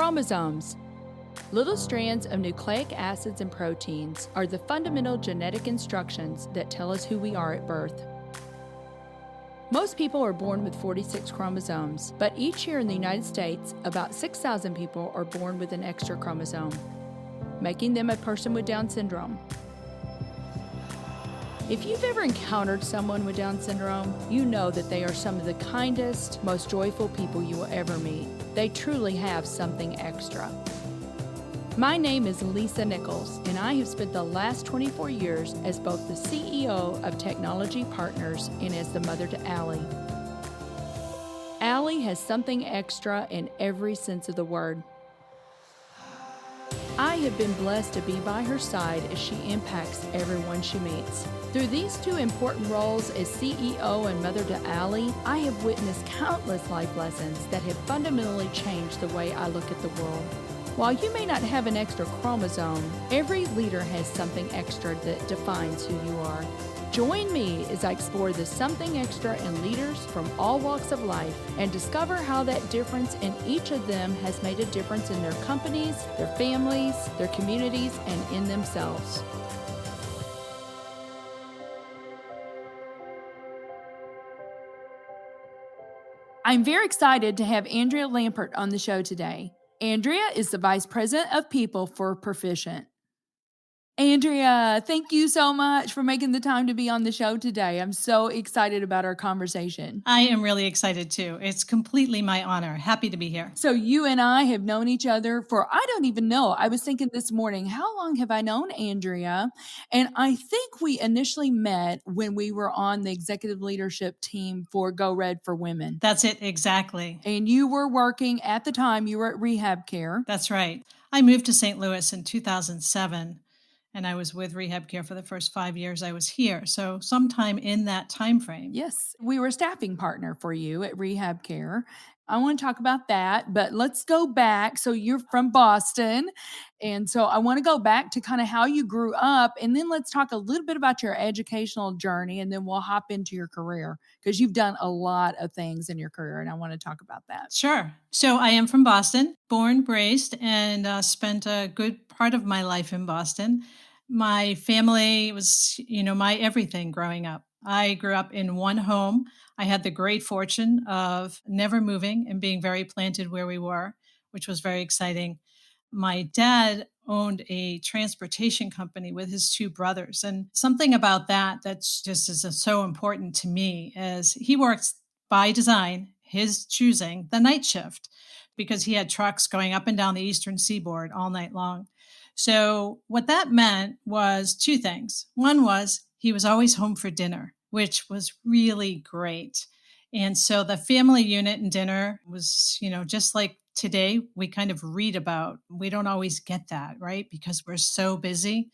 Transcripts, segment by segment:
Chromosomes. Little strands of nucleic acids and proteins are the fundamental genetic instructions that tell us who we are at birth. Most people are born with 46 chromosomes, but each year in the United States, about 6,000 people are born with an extra chromosome, making them a person with Down syndrome. If you've ever encountered someone with Down syndrome, you know that they are some of the kindest, most joyful people you will ever meet. They truly have something extra. My name is Lisa Nichols, and I have spent the last 24 years as both the CEO of Technology Partners and as the mother to Allie. Allie has something extra in every sense of the word. I have been blessed to be by her side as she impacts everyone she meets. Through these two important roles as CEO and mother to Allie, I have witnessed countless life lessons that have fundamentally changed the way I look at the world. While you may not have an extra chromosome, every leader has something extra that defines who you are. Join me as I explore the something extra in leaders from all walks of life and discover how that difference in each of them has made a difference in their companies, their families, their communities, and in themselves. I'm very excited to have Andrea Lampert on the show today. Andrea is the Vice President of People for Perficient. Andrea, thank you so much for making the time to be on the show today. I'm so excited about our conversation. I am really excited too. It's completely my honor. Happy to be here. So you and I have known each other for, I don't even know. I was thinking this morning, how long have I known Andrea? And I think we initially met when we were on the executive leadership team for Go Red for Women. That's it, exactly. And you were working at the time, you were at Rehab Care. That's right. I moved to St. Louis in 2007. And I was with Rehab Care for the first 5 years I was here. So sometime in that time frame. Yes, we were a staffing partner for you at Rehab Care. I want to talk about that, but let's go back. So you're from Boston. And so I want to go back to kind of how you grew up. And then let's talk a little bit about your educational journey. And then we'll hop into your career because you've done a lot of things in your career. And I want to talk about that. Sure. So I am from Boston, born, raised, and spent a good part of my life in Boston. My family was, my everything growing up. I grew up in one home. I had the great fortune of never moving and being very planted where we were, which was very exciting. My dad owned a transportation company with his two brothers. And something about that's just is so important to me is he worked by design, his choosing, the night shift, because he had trucks going up and down the Eastern Seaboard all night long. So what that meant was two things. One was he was always home for dinner, which was really great. And so the family unit and dinner was, just like today, we kind of read about. We don't always get that, right? Because we're so busy.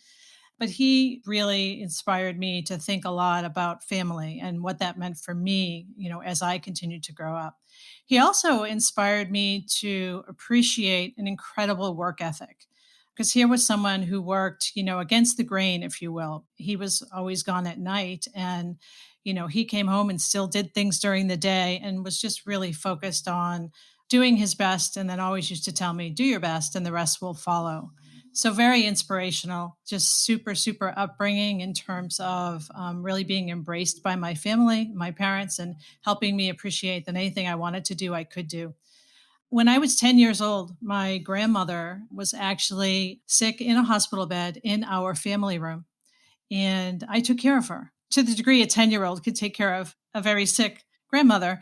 But he really inspired me to think a lot about family and what that meant for me, as I continued to grow up. He also inspired me to appreciate an incredible work ethic. Because here was someone who worked, against the grain, if you will. He was always gone at night and, he came home and still did things during the day and was just really focused on doing his best. And then always used to tell me, do your best and the rest will follow. So very inspirational, just super, super upbringing in terms of really being embraced by my family, my parents, and helping me appreciate that anything I wanted to do, I could do. When I was 10 years old, my grandmother was actually sick in a hospital bed in our family room. And I took care of her to the degree a 10-year-old could take care of a very sick grandmother.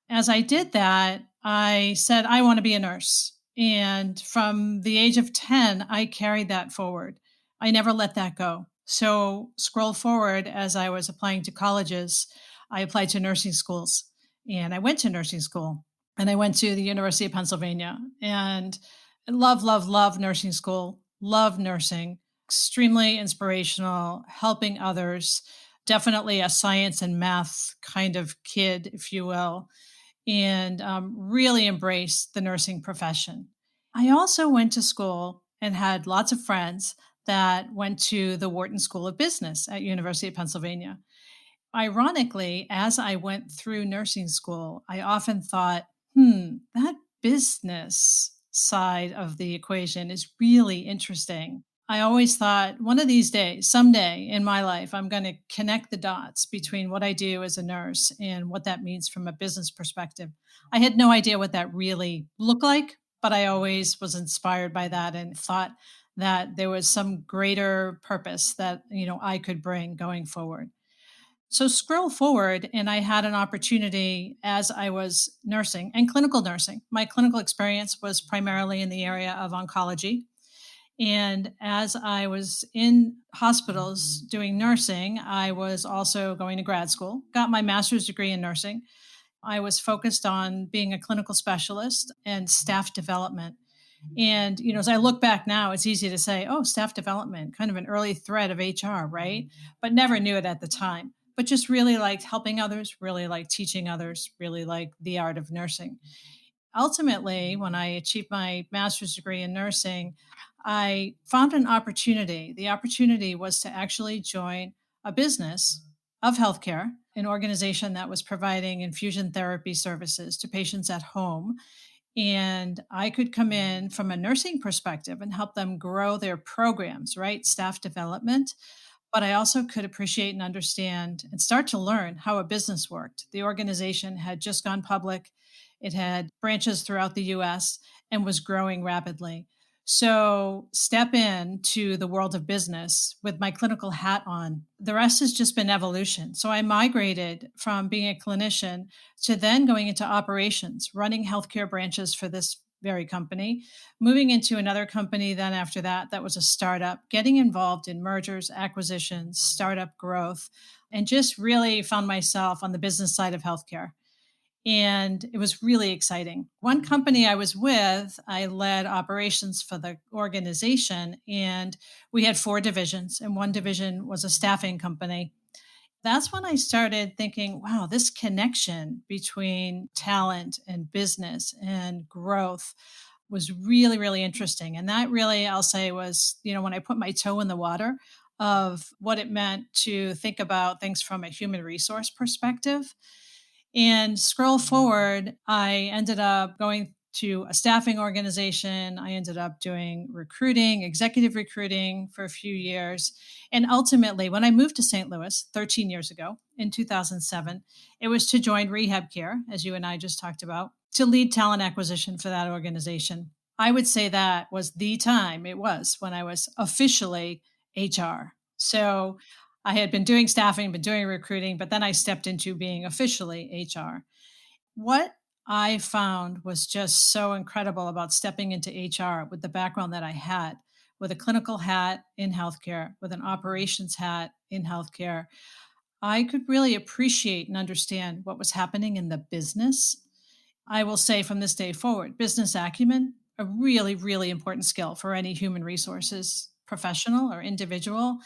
As I did that, I said, I want to be a nurse. And from the age of 10, I carried that forward. I never let that go. So scroll forward as I was applying to colleges, I applied to nursing schools and I went to nursing school. And I went to the University of Pennsylvania and love nursing school, love nursing, extremely inspirational, helping others, definitely a science and math kind of kid, if you will, and really embraced the nursing profession. I also went to school and had lots of friends that went to the Wharton School of Business at University of Pennsylvania. Ironically, as I went through nursing school, I often thought, that business, side of the equation is really interesting. I always thought one of these days, someday in my life, I'm going to connect the dots between what I do as a nurse and what that means from a business perspective. I had no idea what that really looked like, but I always was inspired by that and thought that there was some greater purpose that, I could bring going forward. So scroll forward, and I had an opportunity as I was nursing and clinical nursing. My clinical experience was primarily in the area of oncology. And as I was in hospitals doing nursing, I was also going to grad school, got my master's degree in nursing. I was focused on being a clinical specialist and staff development. And, as I look back now, it's easy to say, oh, staff development, kind of an early thread of HR, right? But never knew it at the time. But just really liked helping others, really liked teaching others, really liked the art of nursing. Ultimately, when I achieved my master's degree in nursing, I found an opportunity. The opportunity was to actually join a business of healthcare, an organization that was providing infusion therapy services to patients at home, and I could come in from a nursing perspective and help them grow their programs, right? Staff development. But I also could appreciate and understand and start to learn how a business worked. The organization had just gone public, it had branches throughout the US and was growing rapidly. So, step into the world of business with my clinical hat on. The rest has just been evolution. So, I migrated from being a clinician to then going into operations, running healthcare branches for this very company, moving into another company then after that, that was a startup, getting involved in mergers, acquisitions, startup growth, and just really found myself on the business side of healthcare. And it was really exciting. One company I was with, I led operations for the organization, and we had four divisions, and one division was a staffing company. That's when I started thinking, wow, this connection between talent and business and growth was really, really interesting. And that really, I'll say, was, when I put my toe in the water of what it meant to think about things from a human resource perspective. And scroll forward, I ended up going to a staffing organization. I ended up doing recruiting, executive recruiting for a few years. And ultimately, when I moved to St. Louis 13 years ago in 2007, it was to join rehab care, as you and I just talked about, to lead talent acquisition for that organization. I would say that was the time it was when I was officially HR. So I had been doing staffing, been doing recruiting, but then I stepped into being officially HR. What I found was just so incredible about stepping into HR with the background that I had, with a clinical hat in healthcare, with an operations hat in healthcare. I could really appreciate and understand what was happening in the business. I will say from this day forward, business acumen, a really, really important skill for any human resources professional or individual.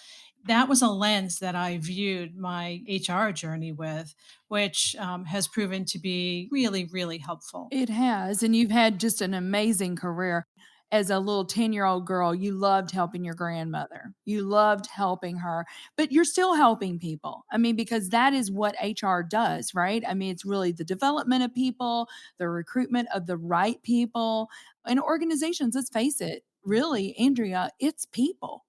That was a lens that I viewed my HR journey with, which has proven to be really, really helpful. It has, and you've had just an amazing career. As a little 10-year-old girl, you loved helping your grandmother. You loved helping her, but you're still helping people. I mean, because that is what HR does, right? I mean, it's really the development of people, the recruitment of the right people. And organizations, let's face it, really, Andrea, it's people.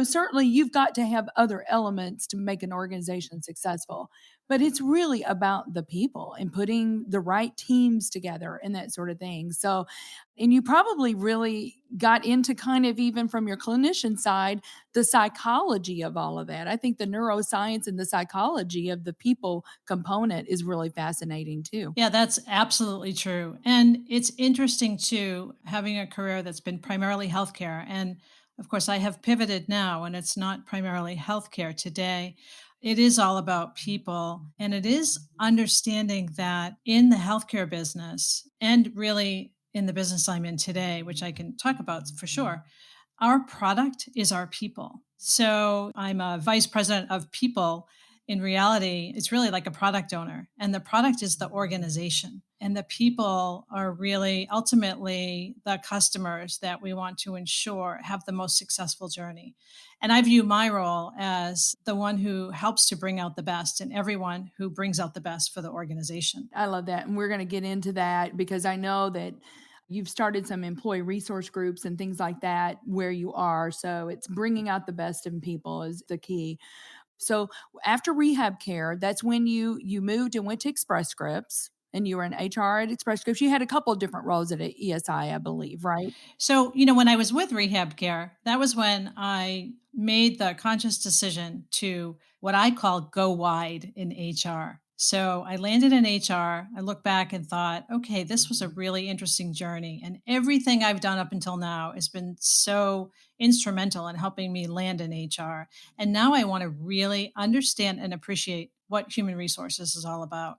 Certainly you've got to have other elements to make an organization successful, but it's really about the people and putting the right teams together and that sort of thing. So, and you probably really got into kind of even from your clinician side, the psychology of all of that. I think the neuroscience and the psychology of the people component is really fascinating too. Yeah, that's absolutely true. And it's interesting too, having a career that's been primarily healthcare. And of course, I have pivoted now, and it's not primarily healthcare today. It is all about people. And it is understanding that in the healthcare business, and really in the business I'm in today, which I can talk about for sure, our product is our people. So I'm a vice president of people. In reality, it's really like a product owner, and the product is the organization. And the people are really ultimately the customers that we want to ensure have the most successful journey. And I view my role as the one who helps to bring out the best in everyone who brings out the best for the organization. I love that. And we're going to get into that because I know that You've started some employee resource groups and things like that where you are. So it's bringing out the best in people is the key. So after rehab care, that's when you moved and went to Express Scripts and you were in HR at Express Scripts. You had a couple of different roles at ESI, I believe, right? So, when I was with rehab care, that was when I made the conscious decision to what I call go wide in HR. So I landed in HR. I looked back and thought, okay, this was a really interesting journey. And everything I've done up until now has been so instrumental in helping me land in HR. And now I want to really understand and appreciate what human resources is all about.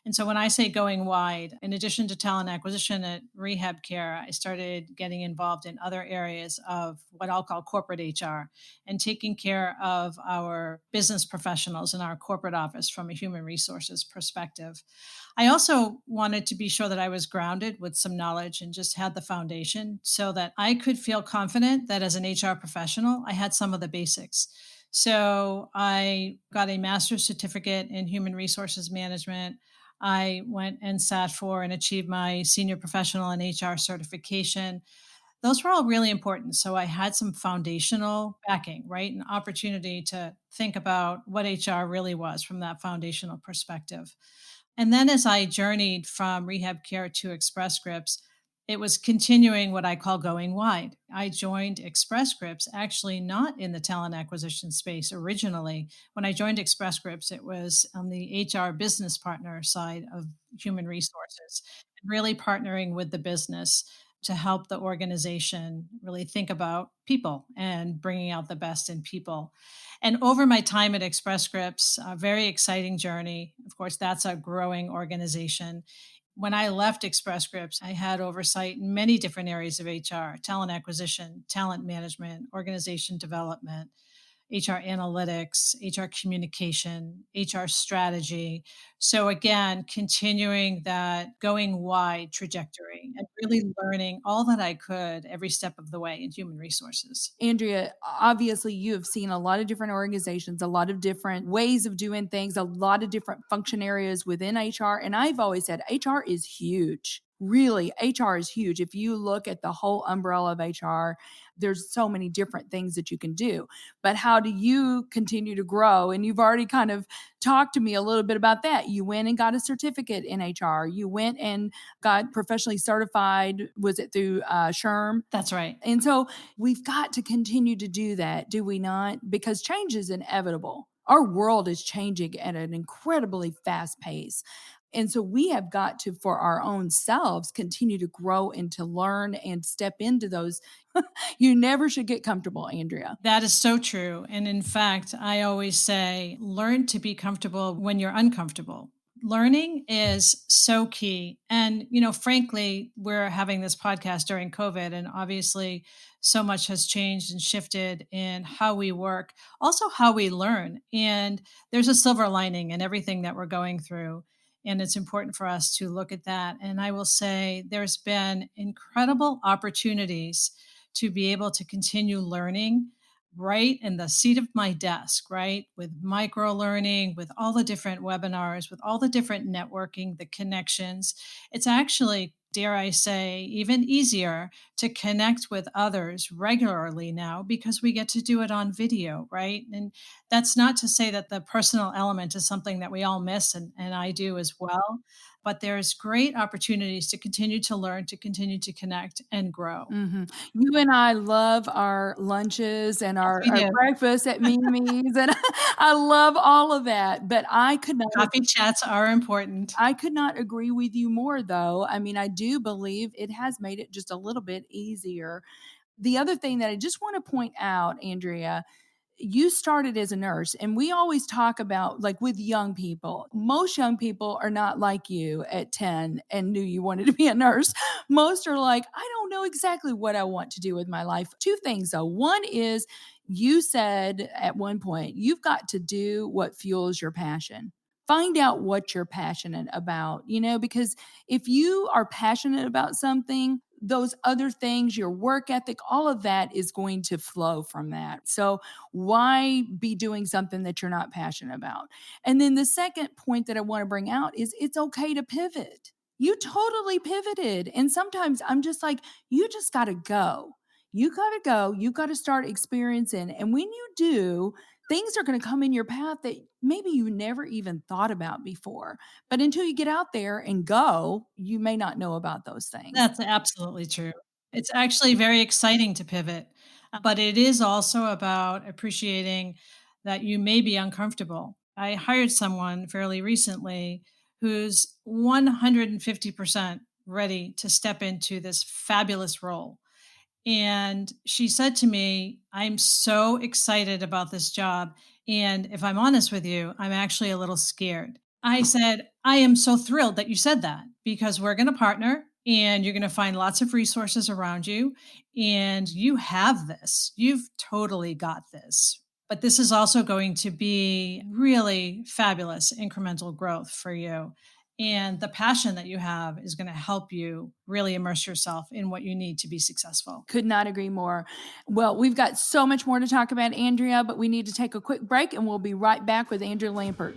And so when I say going wide, in addition to talent acquisition at rehab care, I started getting involved in other areas of what I'll call corporate HR and taking care of our business professionals in our corporate office from a human resources perspective. I also wanted to be sure that I was grounded with some knowledge and just had the foundation so that I could feel confident that as an HR professional, I had some of the basics. So I got a master's certificate in human resources management. I went and sat for and achieved my senior professional in HR certification. Those were all really important. So I had some foundational backing, right? An opportunity to think about what HR really was from that foundational perspective. And then as I journeyed from rehab care to Express Scripts, it was continuing what I call going wide. I joined Express Scripts actually not in the talent acquisition space originally. When I joined Express Scripts, it was on the HR business partner side of human resources, really partnering with the business to help the organization really think about people and bringing out the best in people. And over my time at Express Scripts, a very exciting journey. Of course, that's a growing organization. When I left Express Scripts, I had oversight in many different areas of HR: talent acquisition, talent management, organization development, HR analytics, HR communication, HR strategy. So, again, continuing that going wide trajectory and really learning all that I could every step of the way in human resources. Andrea, obviously you have seen a lot of different organizations, a lot of different ways of doing things, a lot of different function areas within HR. And I've always said HR is huge. Really, HR is huge. If you look at the whole umbrella of HR, there's so many different things that you can do. But how do you continue to grow? And you've already kind of talked to me a little bit about that. You went and got a certificate in HR. You went and got professionally certified. Was it through SHRM? That's right. And so we've got to continue to do that, do we not? Because change is inevitable. Our world is changing at an incredibly fast pace. And so we have got to, for our own selves, continue to grow and to learn and step into those. You never should get comfortable, Andrea. That is so true. And in fact, I always say learn to be comfortable when you're uncomfortable. Learning is so key. And, frankly, we're having this podcast during COVID, and obviously, so much has changed and shifted in how we work, also how we learn. And there's a silver lining in everything that we're going through. And it's important for us to look at that. And I will say there's been incredible opportunities to be able to continue learning right in the seat of my desk, right? With micro learning, with all the different webinars, with all the different networking, the connections. It's actually, dare I say, even easier to connect with others regularly now because we get to do it on video, right? And that's not to say that the personal element is something that we all miss, and I do as well. But there's great opportunities to continue to learn, to continue to connect and grow. You and I love our lunches and Yes, our, we our do. breakfast at Mimi's, and I love all of that. But Coffee chats are important. I could not agree with you more, though. I mean, I do believe it has made it just a little bit easier. The other thing that I just want to point out, Andrea, you started as a nurse, and we always talk about, like, with young people, most young people are not like you at 10 and knew you wanted to be a nurse. Most are like, I don't know exactly what I want to do with my life. Two things though. One is you said at one point, you've got to do what fuels your passion. Find out what you're passionate about, because if you are passionate about something, those other things, your work ethic, all of that is going to flow from that. So why be doing something that you're not passionate about? And then the second point that I want to bring out is it's okay to pivot. You totally pivoted. And sometimes I'm just like, you just got to go. You got to go. You got to start experiencing. And when you do, things are going to come in your path that maybe you never even thought about before. But until you get out there and go, you may not know about those things. That's absolutely true. It's actually very exciting to pivot, but it is also about appreciating that you may be uncomfortable. I hired someone fairly recently who's 150% ready to step into this fabulous role. And she said to me, I'm so excited about this job. And if I'm honest with you, I'm actually a little scared. I said, I am so thrilled that you said that because we're going to partner and you're going to find lots of resources around you. And you have this. You've totally got this. But this is also going to be really fabulous incremental growth for you. And the passion that you have is going to help you really immerse yourself in what you need to be successful. Could not agree more. Well, we've got so much more to talk about, Andrea, but we need to take a quick break and we'll be right back with Andrea Lampert.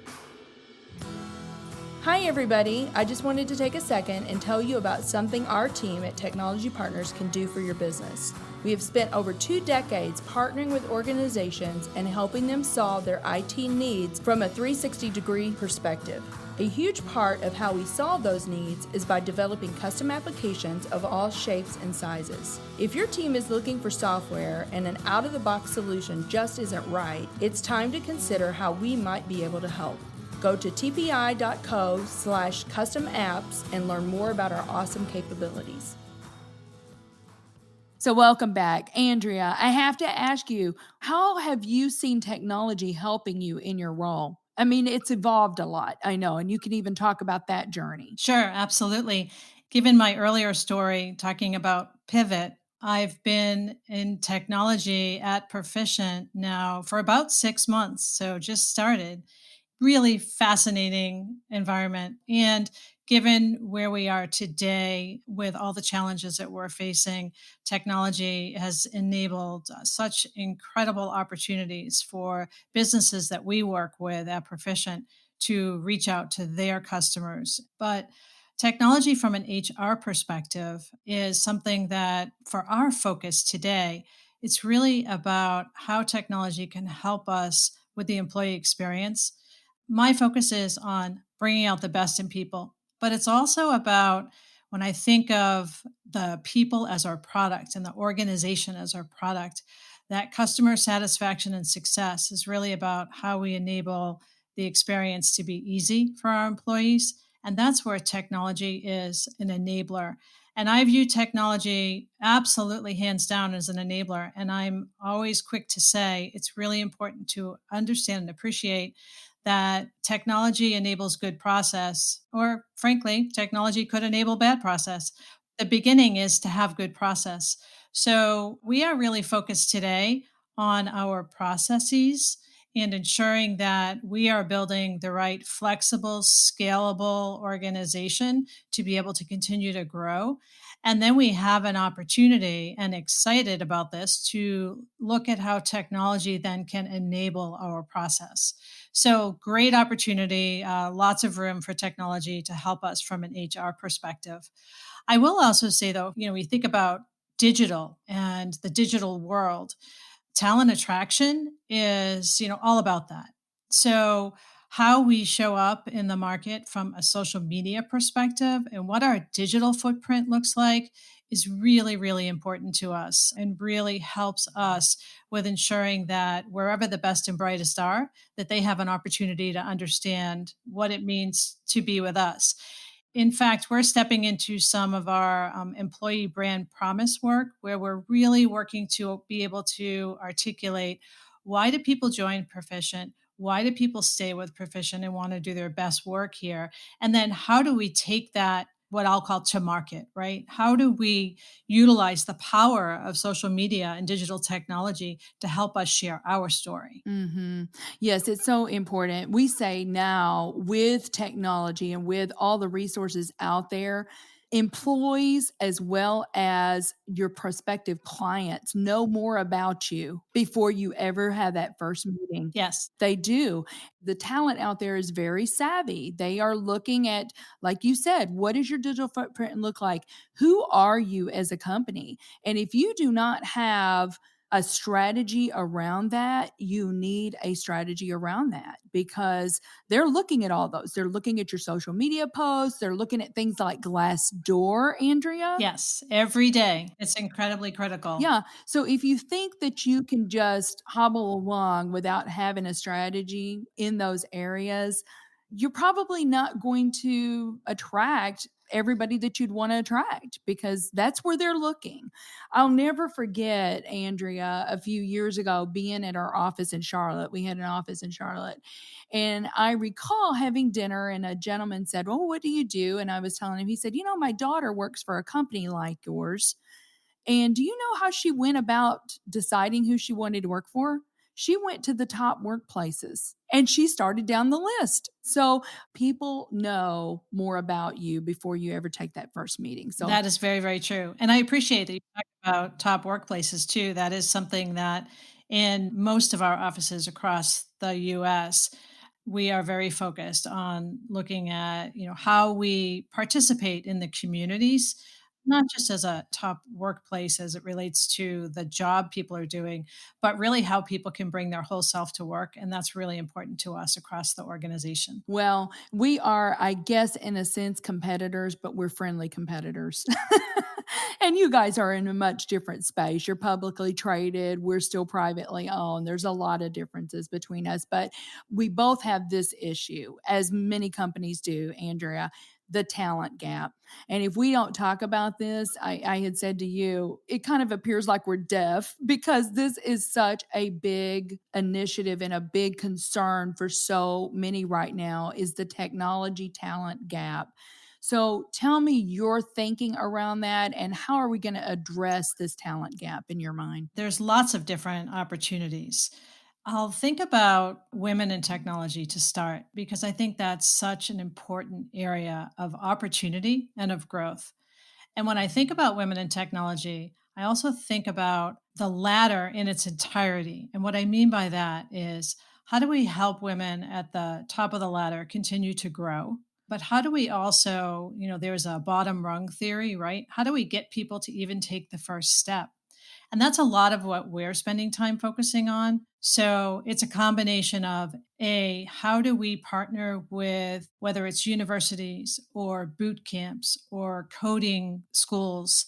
Hi, everybody. I just wanted to take a second and tell you about something our team at Technology Partners can do for your business. We have spent over 2 decades partnering with organizations and helping them solve their IT needs from a 360-degree perspective. A huge part of how we solve those needs is by developing custom applications of all shapes and sizes. If your team is looking for software and an out-of-the-box solution just isn't right, it's time to consider how we might be able to help. Go to tpi.co/custom apps and learn more about our awesome capabilities. So welcome back. Andrea, I have to ask you, how have you seen technology helping you in your role? I mean, it's evolved a lot, I know, and you can even talk about that journey. Sure, absolutely. Given my earlier story talking about pivot, I've been in technology at Perficient now for about 6 months. So just started. Really fascinating environment. And given where we are today with all the challenges that we're facing, technology has enabled such incredible opportunities for businesses that we work with at Proficient to reach out to their customers. But technology from an HR perspective is something that, for our focus today, it's really about how technology can help us with the employee experience. My focus is on bringing out the best in people, but it's also about when I think of the people as our product and the organization as our product, that customer satisfaction and success is really about how we enable the experience to be easy for our employees. And that's where technology is an enabler. And I view technology absolutely hands down as an enabler. And I'm always quick to say it's really important to understand and appreciate that technology enables good process, or frankly, technology could enable bad process. The beginning is to have good process. So we are really focused today on our processes and ensuring that we are building the right flexible, scalable organization to be able to continue to grow. And then we have an opportunity and excited about this to look at how technology then can enable our process. So, great opportunity, lots of room for technology to help us from an HR perspective. I will also say, though, we think about digital and the digital world. Talent attraction is, all about that. So, how we show up in the market from a social media perspective and what our digital footprint looks like is really, really important to us and really helps us with ensuring that wherever the best and brightest are, that they have an opportunity to understand what it means to be with us. In fact, we're stepping into some of our employee brand promise work where we're really working to be able to articulate, why do people join Proficient? Why do people stay with Proficient and want to do their best work here? And then how do we take that, what I'll call, to market, right? How do we utilize the power of social media and digital technology to help us share our story? Mm-hmm. Yes, it's so important. We say now with technology and with all the resources out there, employees as well as your prospective clients know more about you before you ever have that first meeting. Yes, They do. The talent out there is very savvy. They are looking at, like you said, what does your digital footprint look like? Who are you as a company? And if you do not have a strategy around that, you need a strategy around that because they're looking at all those. They're looking at your social media posts. They're looking at things like Glassdoor, Andrea. yes, every day. It's incredibly critical. Yeah. So if you think that you can just hobble along without having a strategy in those areas, you're probably not going to attract everybody that you'd want to attract because that's where they're looking. I'll never forget, Andrea, a few years ago being at our office in Charlotte. We had an office in Charlotte. And I recall having dinner, and a gentleman said, "Well, what do you do?" And I was telling him, he said, "My daughter works for a company like yours. And do you know how she went about deciding who she wanted to work for? She went to the top workplaces and she started down the list." So people know more about you before you ever take that first meeting. So, That is very, very true. And I appreciate that you talk about top workplaces too. That is something that in most of our offices across the US, we are very focused on looking at, how we participate in the communities, not just as a top workplace as it relates to the job people are doing, but really how people can bring their whole self to work. And that's really important to us across the organization. well, we are, I guess, in a sense, competitors, but we're friendly competitors. And you guys are in a much different space. You're publicly traded, we're still privately owned. There's a lot of differences between us, but we both have this issue, as many companies do, Andrea, the talent gap. And if we don't talk about this, I had said to you, it kind of appears like we're deaf because this is such a big initiative and a big concern for so many right now is the technology talent gap. So tell me your thinking around that and how are we going to address this talent gap in your mind? There's lots of different opportunities. I'll think about women in technology to start because I think that's such an important area of opportunity and of growth. And when I think about women in technology, I also think about the ladder in its entirety. And what I mean by that is how do we help women at the top of the ladder continue to grow? But how do we also, there's a bottom rung theory, right? How do we get people to even take the first step? And that's a lot of what we're spending time focusing on. So it's a combination of how do we partner with whether it's universities or boot camps or coding schools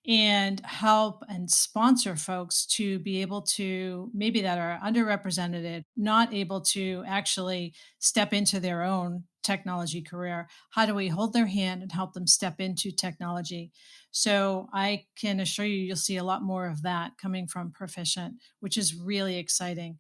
and help and sponsor folks to be able to maybe that are underrepresented, not able to actually step into their own technology career. How do we hold their hand and help them step into technology? So I can assure you, you'll see a lot more of that coming from Perficient, which is really exciting.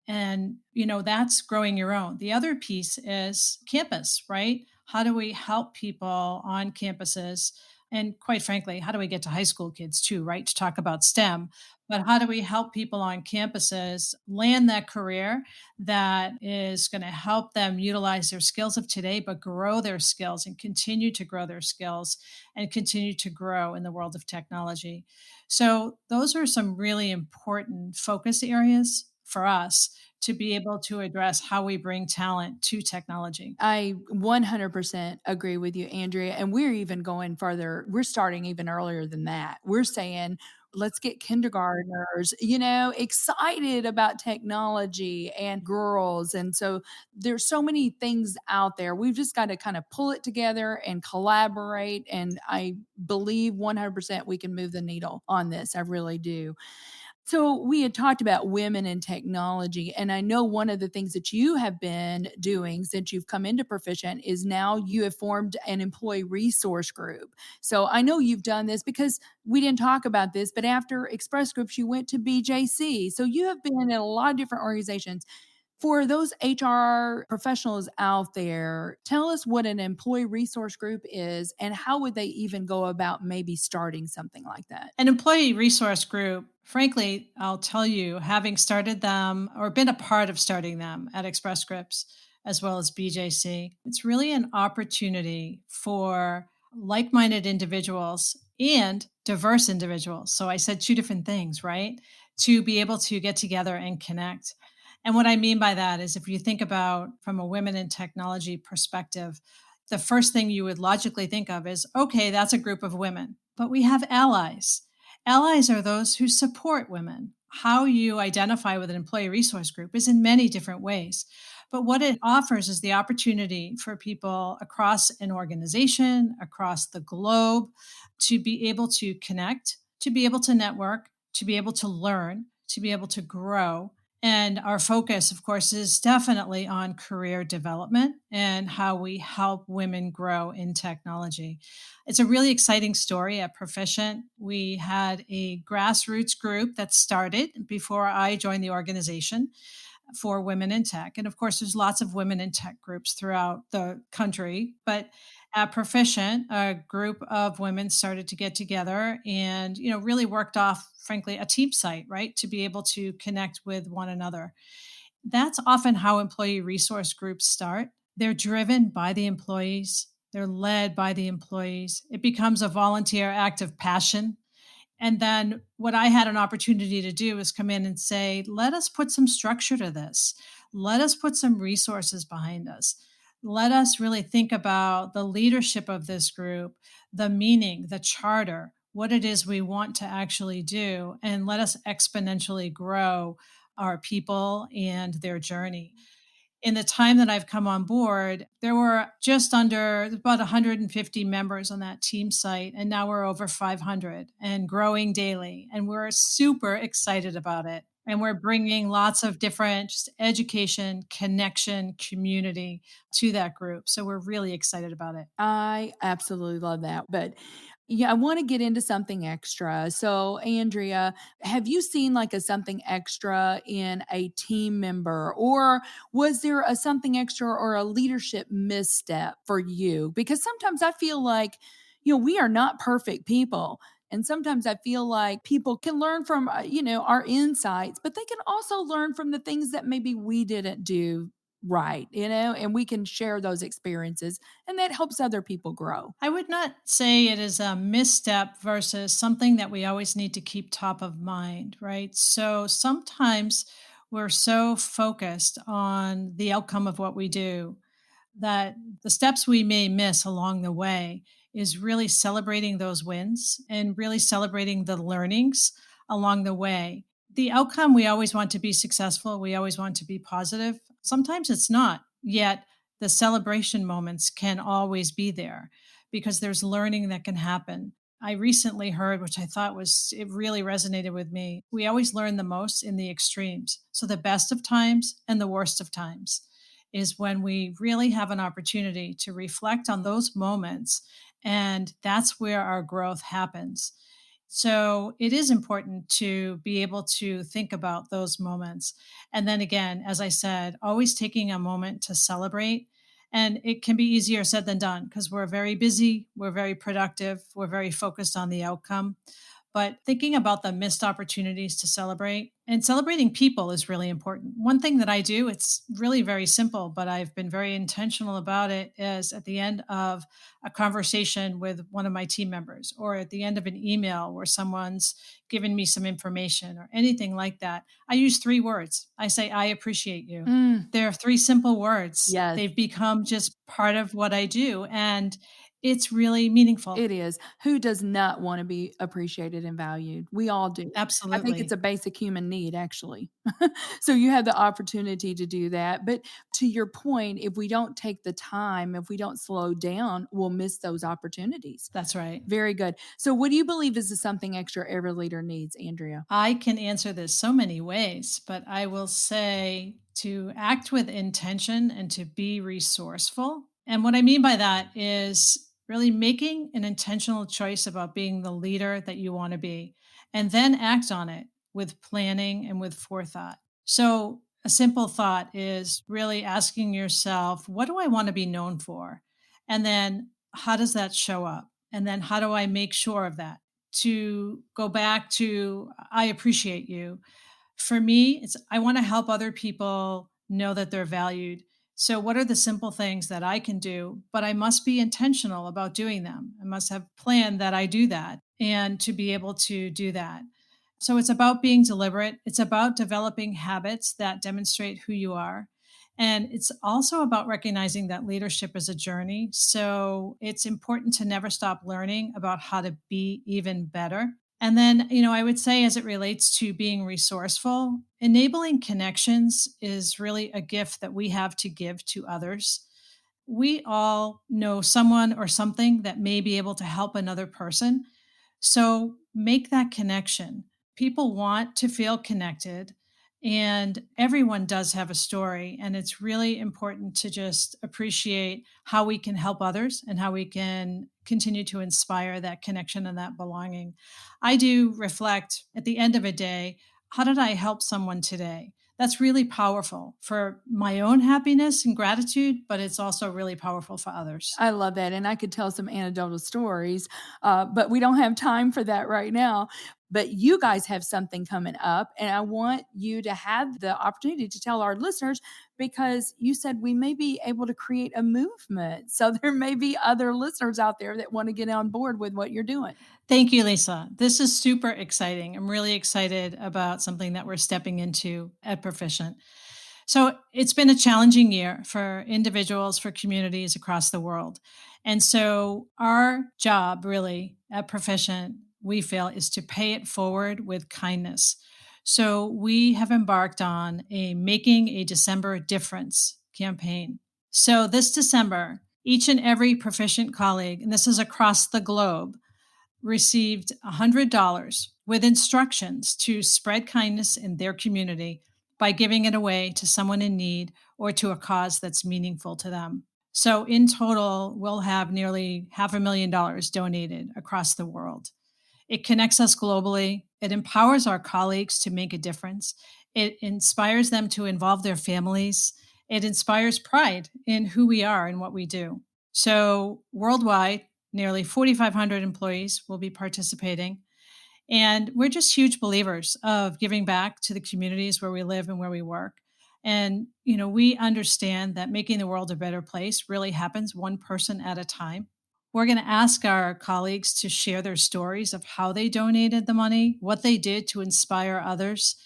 And, that's growing your own. The other piece is campus, right? How do we help people on campuses? And quite frankly, how do we get to high school kids too, right? To talk about STEM, but how do we help people on campuses land that career that is going to help them utilize their skills of today, but grow their skills and continue to grow their skills and continue to grow in the world of technology? So, those are some really important focus areas for us to be able to address how we bring talent to technology. I 100% agree with you, Andrea. And we're even going further. We're starting even earlier than that. We're saying, let's get kindergartners, excited about technology and girls. And so there's so many things out there. We've just got to kind of pull it together and collaborate. And I believe 100% we can move the needle on this. I really do. So we had talked about women in technology, and I know one of the things that you have been doing since you've come into Proficient is now you have formed an employee resource group. So I know you've done this because we didn't talk about this, but after Express Scripts, you went to BJC. So you have been in a lot of different organizations. For those HR professionals out there, tell us what an employee resource group is and how would they even go about maybe starting something like that? An employee resource group, frankly, I'll tell you, having started them or been a part of starting them at Express Scripts as well as BJC, it's really an opportunity for like minded individuals and diverse individuals. So I said two different things, right? To be able to get together and connect. And what I mean by that is if you think about from a women in technology perspective, the first thing you would logically think of is okay, that's a group of women, but we have allies. Allies are those who support women. How you identify with an employee resource group is in many different ways. But what it offers is the opportunity for people across an organization, across the globe, to be able to connect, to be able to network, to be able to learn, to be able to grow. And our focus, of course, is definitely on career development and how we help women grow in technology. It's a really exciting story at Perficient. We had a grassroots group that started before I joined the organization for women in tech. And of course, there's lots of women in tech groups throughout the country. But at Proficient, a group of women started to get together and, really worked off, frankly, a team site, right? To be able to connect with one another. That's often how employee resource groups start. They're driven by the employees. They're led by the employees. It becomes a volunteer act of passion, and then what I had an opportunity to do is come in and say, let us put some structure to this. Let us put some resources behind us. Let us really think about the leadership of this group, the meaning, the charter, what it is we want to actually do, and let us exponentially grow our people and their journey. In the time that I've come on board, there were just under about 150 members on that team site, and now we're over 500 and growing daily. And we're super excited about it. And we're bringing lots of different just education, connection, community to that group. So we're really excited about it. I absolutely love that. But yeah, I want to get into something extra. So, Andrea, have you seen like a something extra in a team member, or was there a something extra or a leadership misstep for you? Because sometimes I feel like, we are not perfect people. And sometimes I feel like people can learn from, our insights, but they can also learn from the things that maybe we didn't do right, and we can share those experiences and that helps other people grow. I would not say it is a misstep versus something that we always need to keep top of mind, right? So sometimes we're so focused on the outcome of what we do that the steps we may miss along the way is really celebrating those wins and really celebrating the learnings along the way. The outcome, we always want to be successful, we always want to be positive. Sometimes it's not, yet the celebration moments can always be there because there's learning that can happen. I recently heard, which I thought it really resonated with me. We always learn the most in the extremes. So the best of times and the worst of times is when we really have an opportunity to reflect on those moments. And that's where our growth happens. So it is important to be able to think about those moments. And then again, as I said, always taking a moment to celebrate. And it can be easier said than done because we're very busy, we're very productive, we're very focused on the outcome. But thinking about the missed opportunities to celebrate and celebrating people is really important. One thing that I do, it's really very simple, but I've been very intentional about it, is at the end of a conversation with one of my team members or at the end of an email where someone's given me some information or anything like that, I use three words. I say, I appreciate you. Mm, They're three simple words. yes. They've become just part of what I do. And it's really meaningful. It is. Who does not want to be appreciated and valued? We all do. I think it's Absolutely. a basic human need, actually. So you have the opportunity to do that. But to your point, if we don't take the time, if we don't slow down, we'll miss those opportunities. That's right. Very good. So, what do you believe is the something extra every leader needs, Andrea? I can answer this so many ways, but I will say to act with intention and to be resourceful. And what I mean by that is really making an intentional choice about being the leader that you want to be, and then act on it with planning and with forethought. So, a simple thought is really asking yourself, what do I want to be known for? And then, how does that show up? And then, how do I make sure of that? To go back to I appreciate you. For me, it's I want to help other people know that they're valued So, what are the simple things that I can do? But I must be intentional about doing them. I must have planned that I do that and to be able to do that. So, it's about being deliberate. It's about developing habits that demonstrate who you are. And it's also about recognizing that leadership is a journey. So, it's important to never stop learning about how to be even better. And then, I would say as it relates to being resourceful, enabling connections is really a gift that we have to give to others. We all know someone or something that may be able to help another person. So make that connection. People want to feel connected, and everyone does have a story. And it's really important to just appreciate how we can help others and how we can continue to inspire that connection and that belonging. I do reflect at the end of a day, how did I help someone today? That's really powerful for my own happiness and gratitude, but it's also really powerful for others. I love that. And I could tell some anecdotal stories, but we don't have time for that right now. But you guys have something coming up, and I want you to have the opportunity to tell our listeners because you said we may be able to create a movement. So there may be other listeners out there that want to get on board with what you're doing. Thank you, Lisa. This is super exciting. I'm really excited about something that we're stepping into at Perficient. So it's been a challenging year for individuals, for communities across the world. And so our job really at Perficient, we feel, is to pay it forward with kindness. So we have embarked on a Making a December Difference campaign. So this December, each and every Perficient colleague, and this is across the globe, received $100 with instructions to spread kindness in their community by giving it away to someone in need or to a cause that's meaningful to them. So, in total, we'll have nearly $500,000 donated across the world. It connects us globally. It empowers our colleagues to make a difference. It inspires them to involve their families. It inspires pride in who we are and what we do. So, worldwide, nearly 4,500 employees will be participating. And we're just huge believers of giving back to the communities where we live and where we work. And, we understand that making the world a better place really happens one person at a time. We're going to ask our colleagues to share their stories of how they donated the money, what they did to inspire others.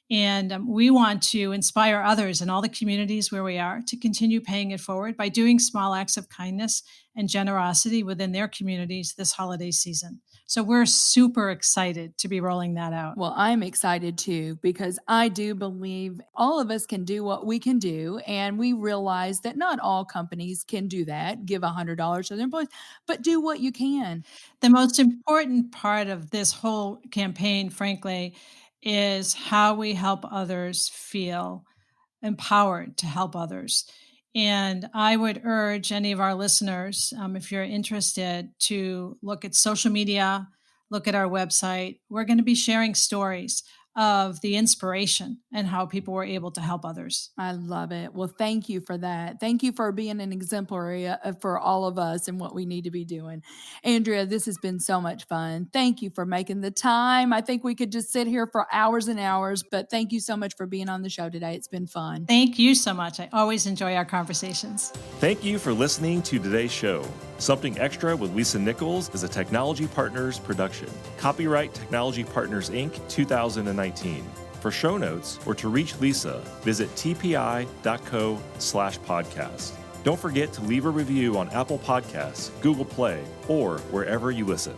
And we want to inspire others in all the communities where we are to continue paying it forward by doing small acts of kindness and generosity within their communities this holiday season. So we're super excited to be rolling that out. Well, I'm excited too, because I do believe all of us can do what we can do. And we realize that not all companies can do that, give $100 to their employees, but do what you can. The most important part of this whole campaign, frankly, is how we help others feel empowered to help others. And I would urge any of our listeners, if you're interested, to look at social media, look at our website. We're going to be sharing stories of the inspiration and how people were able to help others. I love it. Well, thank you for that. Thank you for being an exemplary for all of us and what we need to be doing. Andrea, this has been so much fun. Thank you for making the time. I think we could just sit here for hours and hours, but thank you so much for being on the show today. It's been fun. Thank you so much. I always enjoy our conversations. Thank you for listening to today's show. Something Extra with Lisa Nichols is a Technology Partners production. Copyright Technology Partners, Inc., 2019. For show notes or to reach Lisa, visit tpi.co/podcast. Don't forget to leave a review on Apple Podcasts, Google Play, or wherever you listen.